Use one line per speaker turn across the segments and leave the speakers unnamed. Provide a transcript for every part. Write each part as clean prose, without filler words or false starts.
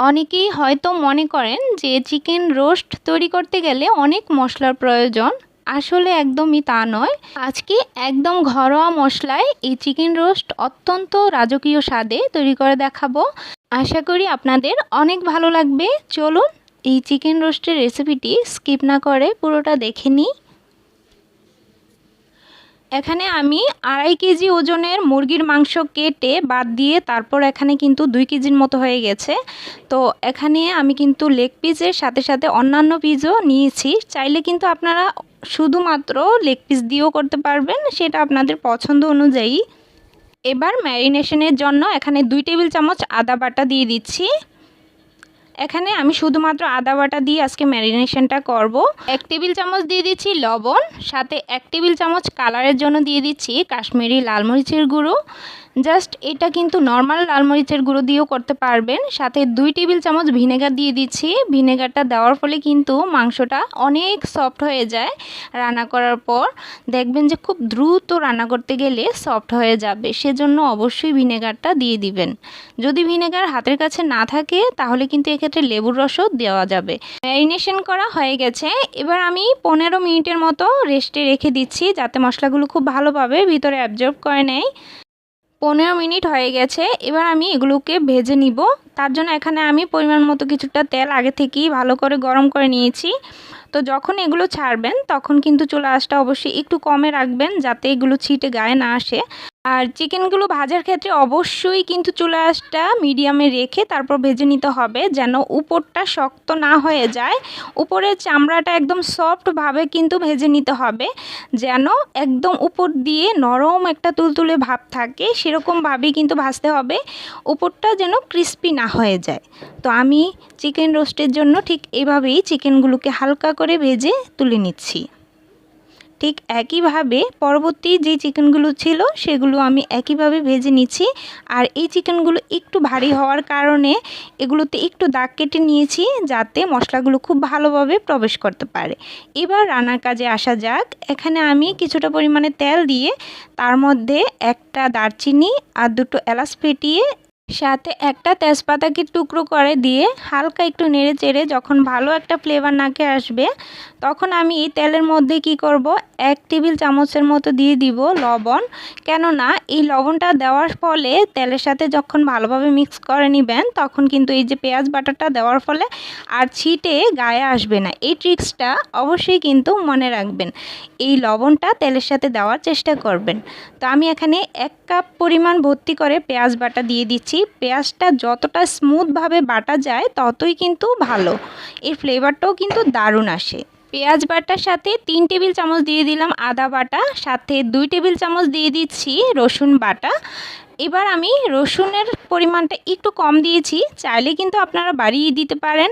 অনেকেই হয়তো মনে করেন যে চিকেন রোস্ট তৈরি করতে গেলে অনেক মশলার প্রয়োজন। আসলে একদমই তা নয়। আজকে একদম ঘরোয়া মশলায় এই চিকেন রোস্ট অত্যন্ত রাজকীয় স্বাদে তৈরি করে দেখাবো। আশা করি আপনাদের অনেক ভালো লাগবে। চলুন এই চিকেন রোস্টের রেসিপিটি স্কিপ না করে পুরোটা দেখে নিই। এখানে আমি 2.5 কেজি ওজনের মুরগির মাংস কেটে বাদ দিয়ে তারপর এখানে কিন্তু 2 কেজির মতো হয়ে গেছে। তো এখানে আমি কিন্তু লেগ পিসের সাথে সাথে অন্যান্য পিসও নিয়েছি। চাইলে কিন্তু আপনারা শুধুমাত্র লেগ পিস দিয়েও করতে পারবেন, সেটা আপনাদের পছন্দ অনুযায়ী। এবার ম্যারিনেশনের জন্য এখানে 2 টেবিল চামচ আদা বাটা দিয়ে দিচ্ছি। এখানে আমি শুধুমাত্র আদা বাটা দিয়ে আজকে ম্যারিনেশনটা করব। 1 টেবিল চামচ দিয়ে দিচ্ছি লবণ, সাথে 1 টেবিল চামচ কালারের জন্য দিয়ে দিচ্ছি কাশ্মীরি লাল মরিচের গুঁড়ো। জাস্ট এটা কিন্তু নর্মাল লাল মরিচের গুঁড়ো দিয়েও করতে পারবেন। সাথে 2 টেবিল চামচ ভিনেগার দিয়ে দিচ্ছি। ভিনেগারটা দেওয়ার ফলে কিন্তু মাংসটা অনেক সফট হয়ে যায়। রান্না করার পর দেখবেন যে খুব দ্রুত রান্না করতে গেলে সফট হয়ে যাবে, সেজন্য অবশ্যই ভিনেগারটা দিয়ে দিবেন। যদি ভিনেগার হাতের কাছে না থাকে তাহলে কিন্তু এক্ষেত্রে লেবুর রসও দেওয়া যাবে। ম্যারিনেশন করা হয়ে গেছে। এবার আমি 15 মিনিটের মতো রেস্টে রেখে দিচ্ছি যাতে মশলাগুলো খুব ভালোভাবে ভিতরে অ্যাবজর্ব করে নেয়। 15 মিনিট হয়ে গেছে। এবার আমি এগুলোকে ভেজে নিব। তার জন্য এখানে আমি পরিমাণ মতো কিছুটা তেল আগে থেকেই ভালো করে গরম করে নিয়েছি। তো যখন এগুলো ছাড়বেন তখন কিন্তু চুলা আঁচটা অবশ্যই একটু কমে রাখবেন যাতে এগুলো ছিটে গায়ে না আসে। আর চিকেনগুলো ভাজার ক্ষেত্রে অবশ্যই কিন্তু চুলা আঁচটা মিডিয়ামে রেখে তারপর ভেজে নিতে হবে, যেন উপরটা শক্ত না হয়ে যায়। উপরের চামড়াটা একদম সফটভাবে কিন্তু ভেজে নিতে হবে, যেন একদম উপর দিয়ে নরম একটা তুলতুলে ভাব থাকে, সেরকমভাবেই কিন্তু ভাজতে হবে। উপরটা যেন ক্রিস্পি না হয়ে যায়। তো আমি চিকেন রোস্টের জন্য ঠিক এভাবেই চিকেনগুলোকে হালকা করে ভেজে তুলে নিচ্ছি। ঠিক একইভাবে পরবর্তী যে চিকেনগুলো ছিল সেগুলো আমি একইভাবে ভেজে নিচ্ছি। আর এই চিকেনগুলো একটু ভারী হওয়ার কারণে এগুলোতে একটু দাগ কেটে নিয়েছি যাতে মশলাগুলো খুব ভালোভাবে প্রবেশ করতে পারে। এবার রান্নার কাজে আসা যাক। এখানে আমি কিছুটা পরিমাণে তেল দিয়ে তার মধ্যে একটা দারচিনি আর 2টো এলাচ ফেটিয়ে সাথে একটা তেজপাতাকে টুকরো করে দিয়ে হালকা একটু নেড়ে চেড়ে যখন ভালো একটা ফ্লেভার নাকে আসবে তখন আমি এই তেলের মধ্যে কি করব, 1 টেবিল চামচের মতো দিয়ে দিব লবণ। কেননা এই লবণটা দেওয়ার ফলে তেলের সাথে যখন ভালোভাবে মিক্স করে নেবেন তখন কিন্তু এই যে পেঁয়াজ বাটাটা দেওয়ার ফলে আর ছিটে গায়ে আসবে না। এই ট্রিক্সটা অবশ্যই কিন্তু মনে রাখবেন। এই লবণটা তেলের সাথে দেওয়ার চেষ্টা করবেন। তো আমি এখানে 1 কাপ পরিমাণ ভর্তি করে পেঁয়াজ বাটা দিয়ে দিচ্ছি। পেঁয়াজটা যতটা স্মুথভাবে বাটা যায় ততই কিন্তু ভালো, এর ফ্লেভারটাও কিন্তু দারুণ আসে। পেঁয়াজ বাটার সাথে 3 টেবিল চামচ দিয়ে দিলাম আদা বাটা, সাথে 2 টেবিল চামচ দিয়ে দিচ্ছি রসুন বাটা। এবার আমি রসুনের পরিমাণটা একটু কম দিয়েছি, চাইলে কিন্তু আপনারা বাড়িয়ে দিতে পারেন।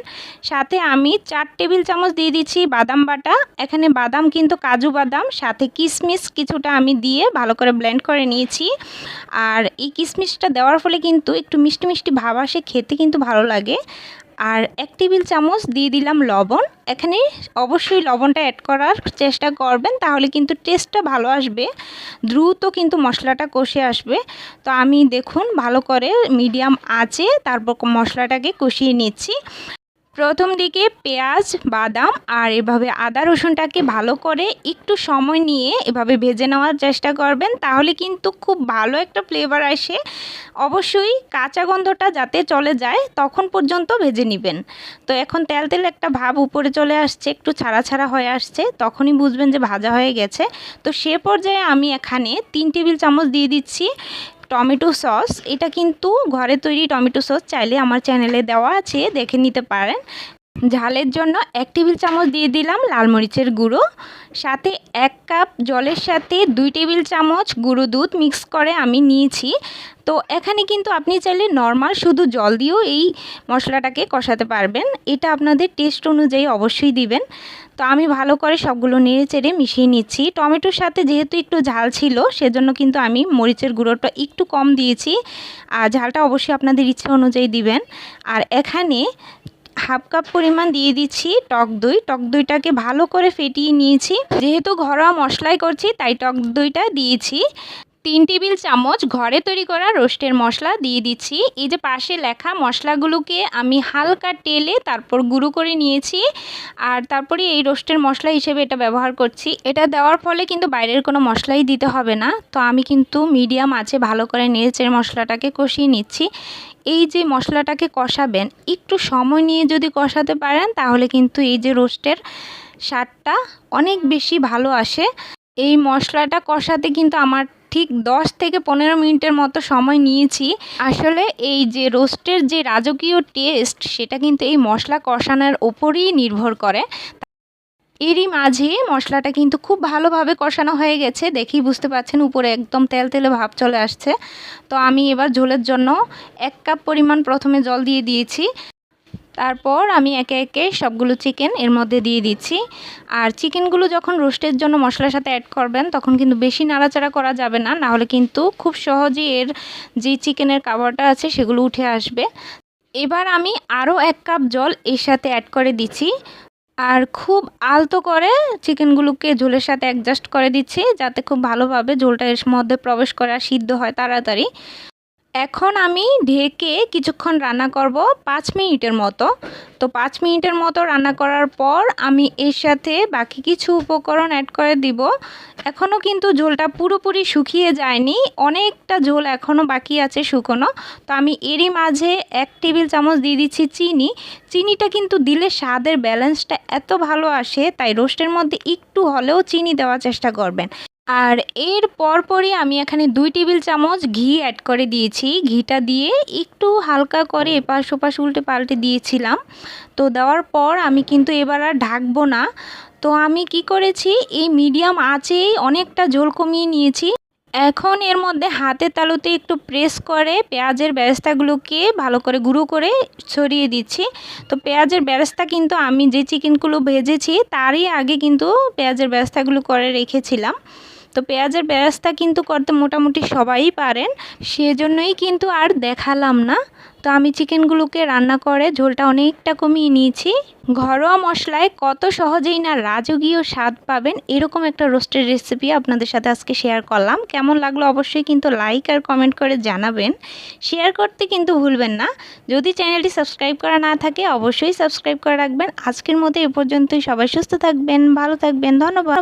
সাথে আমি 4 টেবিল চামচ দিয়ে দিচ্ছি বাদাম বাটা। এখানে বাদাম কিন্তু কাজু বাদাম, সাথে কিশমিশ কিছুটা আমি দিয়ে ভালো করে ব্লেন্ড করে নিয়েছি। আর এই কিশমিশটা দেওয়ার ফলে কিন্তু একটু মিষ্টি মিষ্টি ভাব আসে, খেতে কিন্তু ভালো লাগে। আর 1 টেবিল চামচ দিয়ে দিলাম লবণ। এখানে অবশ্যই লবণটা অ্যাড করার চেষ্টা করবেন, তাহলে কিন্তু টেস্টটা ভালো আসবে, দ্রুত কিন্তু মশলাটা কষে আসবে। তো আমি দেখুন ভালো করে মিডিয়াম আঁচে তারপর মশলাটাকে কষিয়ে নিচ্ছি। প্রথম দিকে পেঁয়াজ বাদাম আর এভাবে আদা রসুনটাকে ভালো করে একটু সময় নিয়ে এভাবে ভেজে নেওয়ার চেষ্টা করবেন, তাহলে কিন্তু খুব ভালো একটা ফ্লেভার আসে। অবশ্যই কাঁচা গন্ধটা যাতে চলে যায় তখন পর্যন্ত ভেজে নেবেন। তো এখন তেল তেল একটা ভাব উপরে চলে আসছে, একটু ছাড়া ছাড়া হয়ে আসছে, তখনই বুঝবেন যে ভাজা হয়ে গেছে। তো সে পর্যায়ে আমি এখানে 3 টেবিল চামচ দিয়ে দিচ্ছি টমেটো সস। এটা কিন্তু ঘরে তৈরি টমেটো সস, চাইলে আমার চ্যানেলে দেওয়া আছে, দেখে নিতে পারেন। ঝালের জন্য 1 টেবিল চামচ দিয়ে দিলাম লাল মরিচের গুঁড়ো। সাথে 1 কাপ জলের সাথে 2 টেবিল চামচ গুঁড়ো দুধ মিক্স করে আমি নিয়েছি। তো এখানে কিন্তু আপনি চাইলে নর্মাল শুধু জল দিয়েও এই মশলাটাকে কষাতে পারবেন, এটা আপনাদের টেস্ট অনুযায়ী অবশ্যই দিবেন। তো আমি ভালো করে সবগুলো নেড়ে চেড়ে মিশিয়ে নিচ্ছি। টমেটোর সাথে যেহেতু একটু ঝাল ছিল সেজন্য কিন্তু আমি মরিচের গুঁড়োটা একটু কম দিয়েছি, আর ঝালটা অবশ্যই আপনাদের ইচ্ছে অনুযায়ী দিবেন। আর এখানে 1/2 কাপ পরিমাণ দিয়ে দিচ্ছি টক দই। টক দইটাকে ভালো করে ফেটিয়ে নিয়েছি, যেহেতু ঘরোয়া মশলাই করছি তাই টক দইটা দিয়েছি। 3 টেবিল চামচ ঘরে তৈরি করা রোস্টের মশলা দিয়ে দিচ্ছি। এই যে পাশে লেখা মশলাগুলোকে আমি হালকা তেলে তারপর গুঁড়ো করে নিয়েছি, আর তারপরে এই রোস্টের মশলা হিসেবে এটা ব্যবহার করছি। এটা দেওয়ার ফলে কিন্তু বাইরের কোনো মশলাই দিতে হবে না। তো আমি কিন্তু মিডিয়াম আঁচে ভালো করে নেড়েচেড়ে মশলাটাকে কষিয়ে নিচ্ছি। এই যে মশলাটাকে কষাবেন, একটু সময় নিয়ে যদি কষাতে পারেন তাহলে কিন্তু এই যে রোস্টের স্বাদটা অনেক বেশি ভালো আসে। এই মশলাটা কষাতে কিন্তু আমার ঠিক 10 থেকে 15 মিনিটের মতো সময় নিয়েছি। আসলে এই যে রোস্টের যে রাজকীয় টেস্ট, সেটা কিন্তু এই মশলা কষানোর ওপরই নির্ভর করে। এরই মাঝে মশলাটা কিন্তু খুব ভালোভাবে কষানো হয়ে গেছে, দেখেই বুঝতে পারছেন উপরে একদম তেল তেলে ভাব চলে আসছে। তো আমি এবার ঝোলের জন্য 1 কাপ পরিমাণ প্রথমে জল দিয়ে দিয়েছি। তারপর আমি একে একে সবগুলো চিকেন এর মধ্যে দিয়ে দিচ্ছি। আর চিকেনগুলো যখন রোস্টের জন্য মশলার সাথে অ্যাড করবেন তখন কিন্তু বেশি নাড়াচাড়া করা যাবে না, নাহলে কিন্তু খুব সহজেই এর যে চিকেনের কাভারটা আছে সেগুলো উঠে আসবে। এবার আমি আরও 1 কাপ জল এর সাথে অ্যাড করে দিচ্ছি, আর খুব আলতো করে চিকেনগুলোকে ঝোলের সাথে অ্যাডজাস্ট করে দিচ্ছি যাতে খুব ভালোভাবে ঝোলটা এর মধ্যে প্রবেশ করে আর সিদ্ধ হয় তাড়াতাড়ি। এখন আমি ঢেকে কিছুক্ষণ রান্না করব 5 মিনিটের মতো। তো 5 মিনিটের মতো রান্না করার পর আমি এর সাথে বাকি কিছু উপকরণ অ্যাড করে দিব। এখনও কিন্তু ঝোলটা পুরোপুরি শুকিয়ে যায়নি, অনেকটা ঝোল এখনও বাকি আছে শুকনো। তো আমি এরই মাঝে 1 টেবিল চামচ দিয়ে দিচ্ছি চিনি। চিনিটা কিন্তু দিলে স্বাদের ব্যালেন্সটা এত ভালো আসে, তাই রোস্টের মধ্যে একটু হলেও চিনি দেওয়ার চেষ্টা করবেন। আর এর পরপরই আমি এখানে 2 টেবিল চামচ ঘি অ্যাড করে দিয়েছি। ঘিটা দিয়ে একটু হালকা করে এপাশ ওপাশ উল্টে পাল্টে দিয়েছিলাম। তো দেওয়ার পর আমি কিন্তু এবার আর ঢাকবো না। তো আমি কি করেছি, এই মিডিয়াম আঁচেই অনেকটা ঝোল কমিয়ে নিয়েছি। এখন এর মধ্যে হাতের তালুতে একটু প্রেস করে পেঁয়াজের বেরেস্তাগুলোকে ভালো করে গুঁড়ো করে ছড়িয়ে দিচ্ছি। তো পেঁয়াজের বেরেস্তা কিন্তু আমি যে চিকেনগুলো ভেজেছি তারই আগে কিন্তু পেঁয়াজের বেরেস্তাগুলো করে রেখেছিলাম। তো পেঁয়াজের বেরেস্তা কিন্তু করতে মোটামুটি সবাই পারেন, সেজন্যই কিন্তু আর দেখালাম না। তো আমি চিকেনগুলোকে রান্না করে ঝোলটা অনেকটা কমিয়ে নিয়েছি। ঘরোয়া মশলায় কত সহজেই না রাজকীয় স্বাদ পাবেন, এরকম একটা রোস্টের রেসিপি আপনাদের সাথে আজকে শেয়ার করলাম। কেমন লাগলো অবশ্যই কিন্তু লাইক আর কমেন্ট করে জানাবেন। শেয়ার করতে কিন্তু ভুলবেন না। যদি চ্যানেলটি সাবস্ক্রাইব করা না থাকে অবশ্যই সাবস্ক্রাইব করে রাখবেন। আজকের মতো এ পর্যন্তই। সবাই সুস্থ থাকবেন, ভালো থাকবেন, ধন্যবাদ।